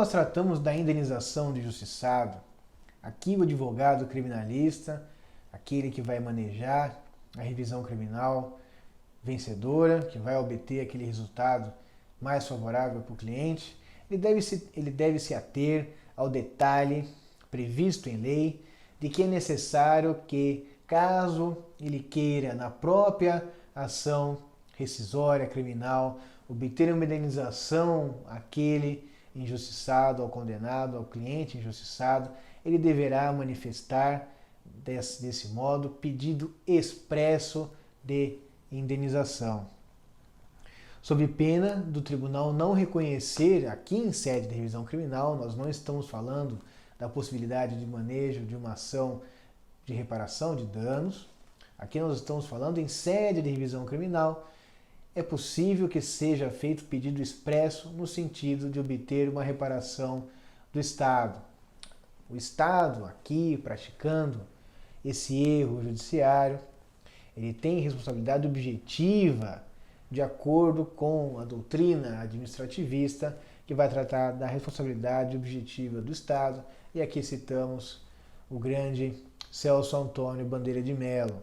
nós tratamos da indenização de injustiçado, aqui o advogado criminalista, aquele que vai manejar a revisão criminal vencedora, que vai obter aquele resultado mais favorável para o cliente, ele deve se ater ao detalhe previsto em lei de que é necessário que, caso ele queira, na própria ação rescisória criminal, obter uma indenização àquele injustiçado, ao condenado, ao cliente injustiçado, ele deverá manifestar desse modo pedido expresso de indenização. Sob pena do tribunal não reconhecer, aqui em sede de revisão criminal, nós não estamos falando da possibilidade de manejo de uma ação de reparação de danos, aqui nós estamos falando em sede de revisão criminal, é possível que seja feito pedido expresso no sentido de obter uma reparação do Estado. O Estado, aqui, praticando esse erro judiciário, ele tem responsabilidade objetiva de acordo com a doutrina administrativista que vai tratar da responsabilidade objetiva do Estado, e aqui citamos o grande Celso Antônio Bandeira de Mello.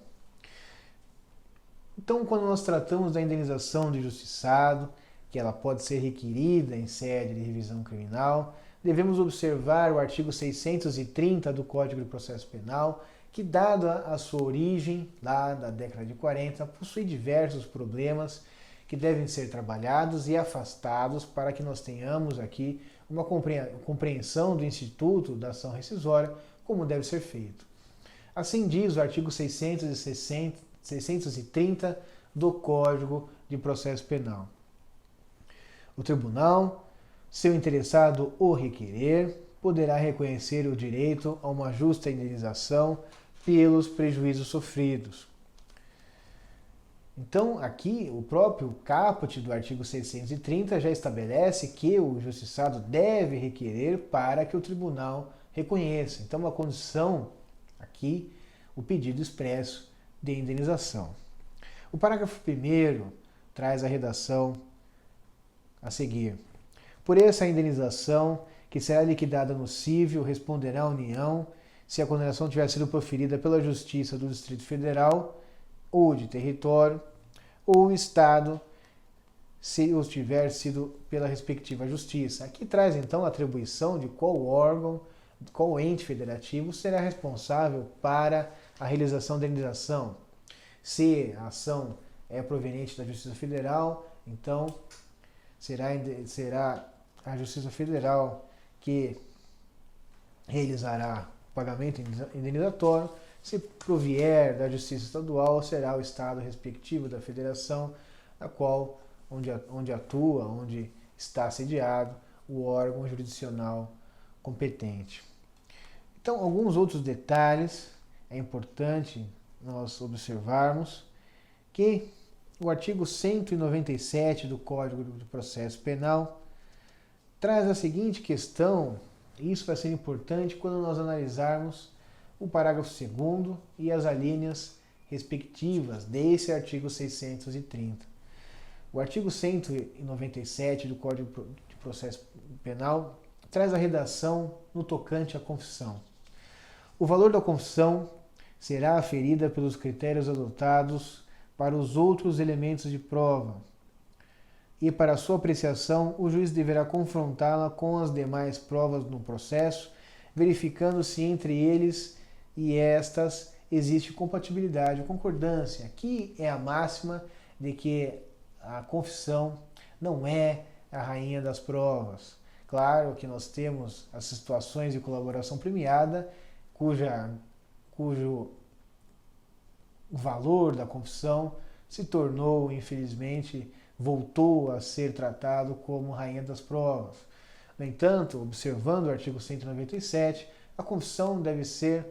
Então, quando nós tratamos da indenização do injustiçado, que ela pode ser requerida em sede de revisão criminal, devemos observar o artigo 630 do Código de Processo Penal, que, dada a sua origem, lá da década de 40, possui diversos problemas que devem ser trabalhados e afastados para que nós tenhamos aqui uma compreensão do instituto da ação rescisória, como deve ser feito. Assim diz o artigo 630 do Código de Processo Penal. O tribunal, se o interessado o requerer, poderá reconhecer o direito a uma justa indenização pelos prejuízos sofridos. Então, aqui, o próprio caput do artigo 630 já estabelece que o injustiçado deve requerer para que o tribunal reconheça. Então, uma condição aqui, o pedido expresso de indenização. O parágrafo 1º traz a redação a seguir. Por essa indenização, que será liquidada no cívil, responderá a União se a condenação tiver sido proferida pela Justiça do Distrito Federal ou de território, ou o Estado, se os tiver sido pela respectiva Justiça. Aqui traz então a atribuição de qual órgão, qual ente federativo será responsável para a realização da indenização. Se a ação é proveniente da Justiça Federal, então será a Justiça Federal que realizará o pagamento indenizatório. Se provier da Justiça Estadual, será o Estado respectivo da Federação, onde atua, onde está sediado o órgão jurisdicional competente. Então, alguns outros detalhes é importante nós observarmos que o artigo 197 do Código de Processo Penal traz a seguinte questão, e isso vai ser importante quando nós analisarmos o parágrafo 2º e as alíneas respectivas desse artigo 630. O artigo 197 do Código de Processo Penal traz a redação no tocante à confissão. O valor da confissão será aferida pelos critérios adotados para os outros elementos de prova, e para sua apreciação o juiz deverá confrontá-la com as demais provas no processo, verificando se entre eles e estas existe compatibilidade ou concordância. Aqui é a máxima de que a confissão não é a rainha das provas. Claro que nós temos as situações de colaboração premiada, cujo valor da confissão se tornou, infelizmente, voltou a ser tratado como rainha das provas. No entanto, observando o artigo 197, a confissão deve ser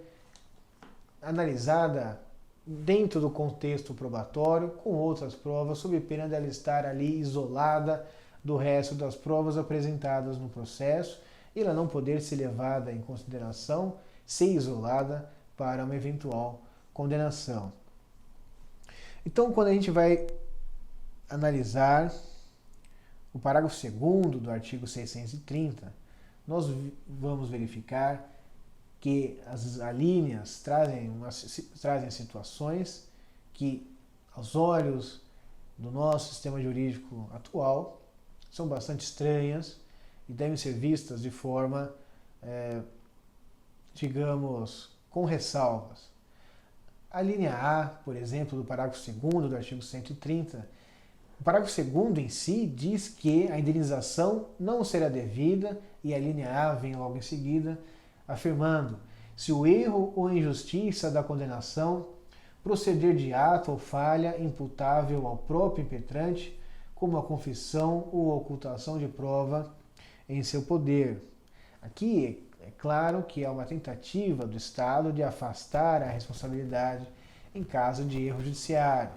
analisada dentro do contexto probatório com outras provas, sob pena de ela estar ali isolada do resto das provas apresentadas no processo e ela não poder ser levada em consideração, ser isolada para uma eventual condenação. Então, quando a gente vai analisar o parágrafo 2º do artigo 630, nós vamos verificar que as alíneas trazem situações que, aos olhos do nosso sistema jurídico atual, são bastante estranhas e devem ser vistas de forma, digamos, com ressalvas. A linha A, por exemplo, do parágrafo 2º do artigo 130, o parágrafo 2º em si diz que a indenização não será devida, e a linha A vem logo em seguida, afirmando: se o erro ou injustiça da condenação proceder de ato ou falha imputável ao próprio impetrante, como a confissão ou ocultação de prova em seu poder. Aqui é claro que é uma tentativa do Estado de afastar a responsabilidade em caso de erro judiciário.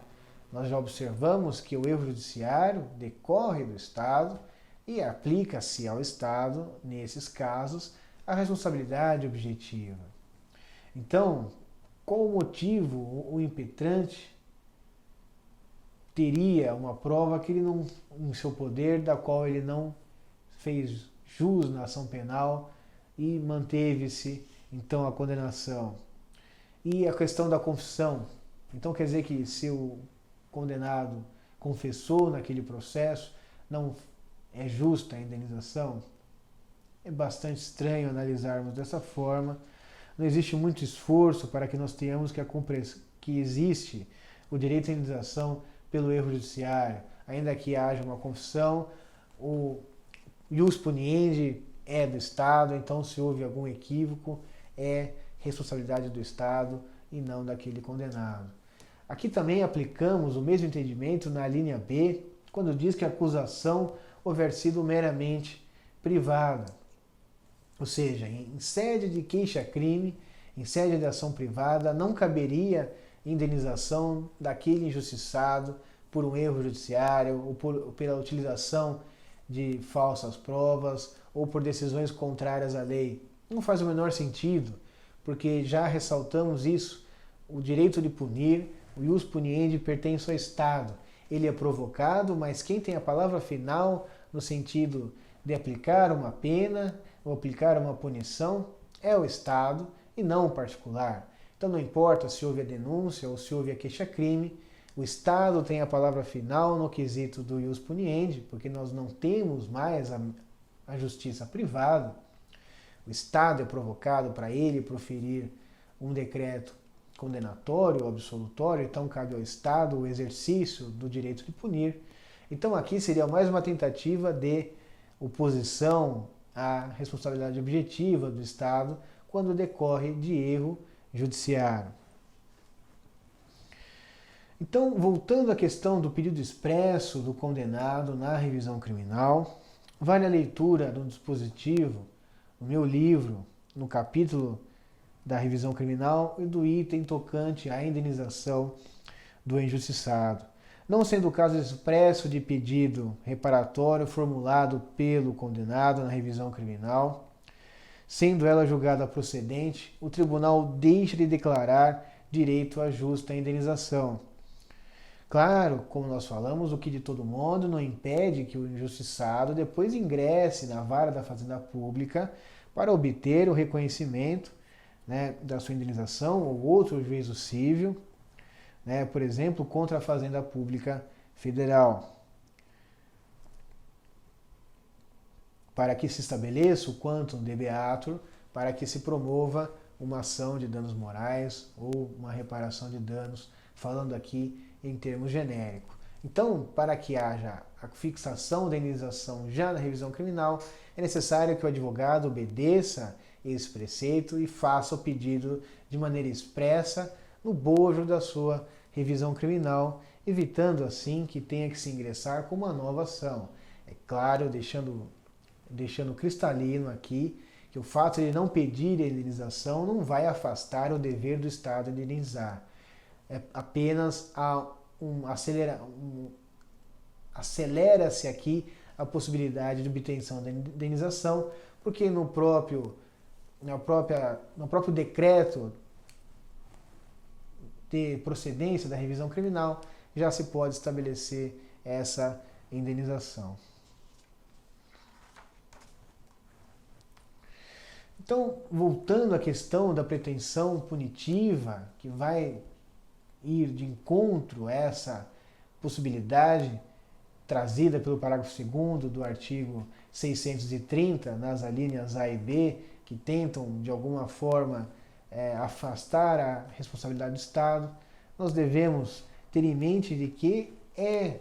Nós já observamos que o erro judiciário decorre do Estado e aplica-se ao Estado, nesses casos, a responsabilidade objetiva. Então, qual o motivo o impetrante teria uma prova que ele não, em seu poder, da qual ele não fez jus na ação penal e manteve-se, então, a condenação? E a questão da confissão. Então, quer dizer que se o condenado confessou naquele processo, não é justa a indenização? É bastante estranho analisarmos dessa forma. Não existe muito esforço para que nós tenhamos que existe o direito à indenização pelo erro judiciário. Ainda que haja uma confissão, o ius puniendi é do Estado, então se houve algum equívoco, é responsabilidade do Estado e não daquele condenado. Aqui também aplicamos o mesmo entendimento na linha B, quando diz que a acusação houver sido meramente privada. Ou seja, em sede de queixa-crime, em sede de ação privada, não caberia indenização daquele injustiçado por um erro judiciário ou pela utilização de falsas provas ou por decisões contrárias à lei. Não faz o menor sentido, porque já ressaltamos isso. O direito de punir, o ius puniendi, pertence ao Estado. Ele é provocado, mas quem tem a palavra final no sentido de aplicar uma pena ou aplicar uma punição é o Estado e não o particular. Então não importa se houve a denúncia ou se houve a queixa-crime, o Estado tem a palavra final no quesito do ius puniendi, porque nós não temos mais a justiça privada. O Estado é provocado para ele proferir um decreto condenatório ou absolutório, então cabe ao Estado o exercício do direito de punir. Então aqui seria mais uma tentativa de oposição à responsabilidade objetiva do Estado quando decorre de erro judiciário. Então, voltando à questão do pedido expresso do condenado na revisão criminal, vale a leitura do dispositivo, no meu livro, no capítulo da revisão criminal e do item tocante à indenização do injustiçado. Não sendo o caso expresso de pedido reparatório formulado pelo condenado na revisão criminal, sendo ela julgada procedente, o tribunal deixa de declarar direito à justa indenização. Claro, como nós falamos, o que de todo modo não impede que o injustiçado depois ingresse na vara da Fazenda Pública para obter o reconhecimento, da sua indenização ou outro juízo civil, por exemplo, contra a Fazenda Pública Federal, para que se estabeleça o quantum de beatur, para que se promova uma ação de danos morais ou uma reparação de danos, falando aqui em termos genéricos. Então, para que haja a fixação da indenização já na revisão criminal, é necessário que o advogado obedeça esse preceito e faça o pedido de maneira expressa no bojo da sua revisão criminal, evitando assim que tenha que se ingressar com uma nova ação. É claro, deixando cristalino aqui que o fato de não pedir a indenização não vai afastar o dever do Estado de indenizar. É apenas acelera-se aqui a possibilidade de obtenção da indenização, porque no próprio decreto de procedência da revisão criminal já se pode estabelecer essa indenização. Então, voltando à questão da pretensão punitiva, que vai ir de encontro a essa possibilidade trazida pelo parágrafo 2º do artigo 630, nas alíneas A e B, que tentam, de alguma forma, afastar a responsabilidade do Estado, nós devemos ter em mente de que é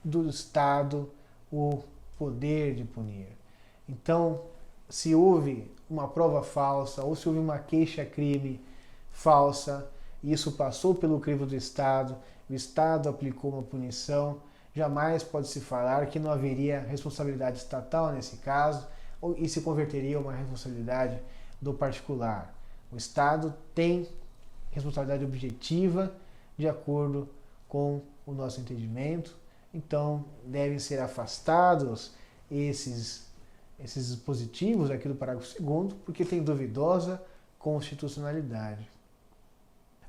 do Estado o poder de punir. Então, se houve uma prova falsa ou se houve uma queixa-crime falsa, e isso passou pelo crivo do Estado, o Estado aplicou uma punição, jamais pode-se falar que não haveria responsabilidade estatal nesse caso e se converteria a uma responsabilidade do particular. O Estado tem responsabilidade objetiva de acordo com o nosso entendimento, então devem ser afastados esses dispositivos aqui do parágrafo 2º, porque tem duvidosa constitucionalidade.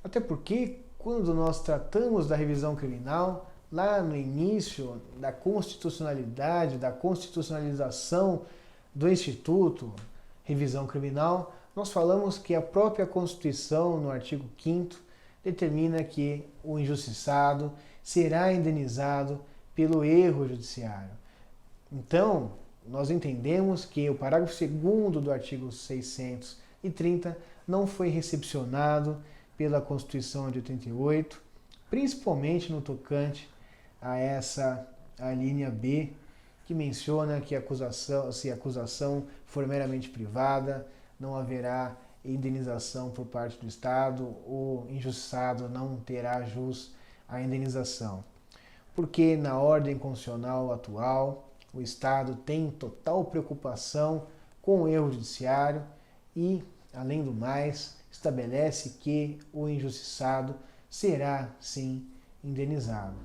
Até porque, quando nós tratamos da revisão criminal, lá no início da constitucionalidade, da constitucionalização do Instituto Revisão Criminal, nós falamos que a própria Constituição, no artigo 5º, determina que o injustiçado será indenizado pelo erro judiciário. Então, nós entendemos que o parágrafo 2º do artigo 630 não foi recepcionado pela Constituição de 88, principalmente no tocante a linha B, que menciona que se a acusação for meramente privada, não haverá indenização por parte do Estado, o injustiçado não terá jus à indenização. Porque na ordem constitucional atual, o Estado tem total preocupação com o erro judiciário e, além do mais, estabelece que o injustiçado será, sim, indenizado.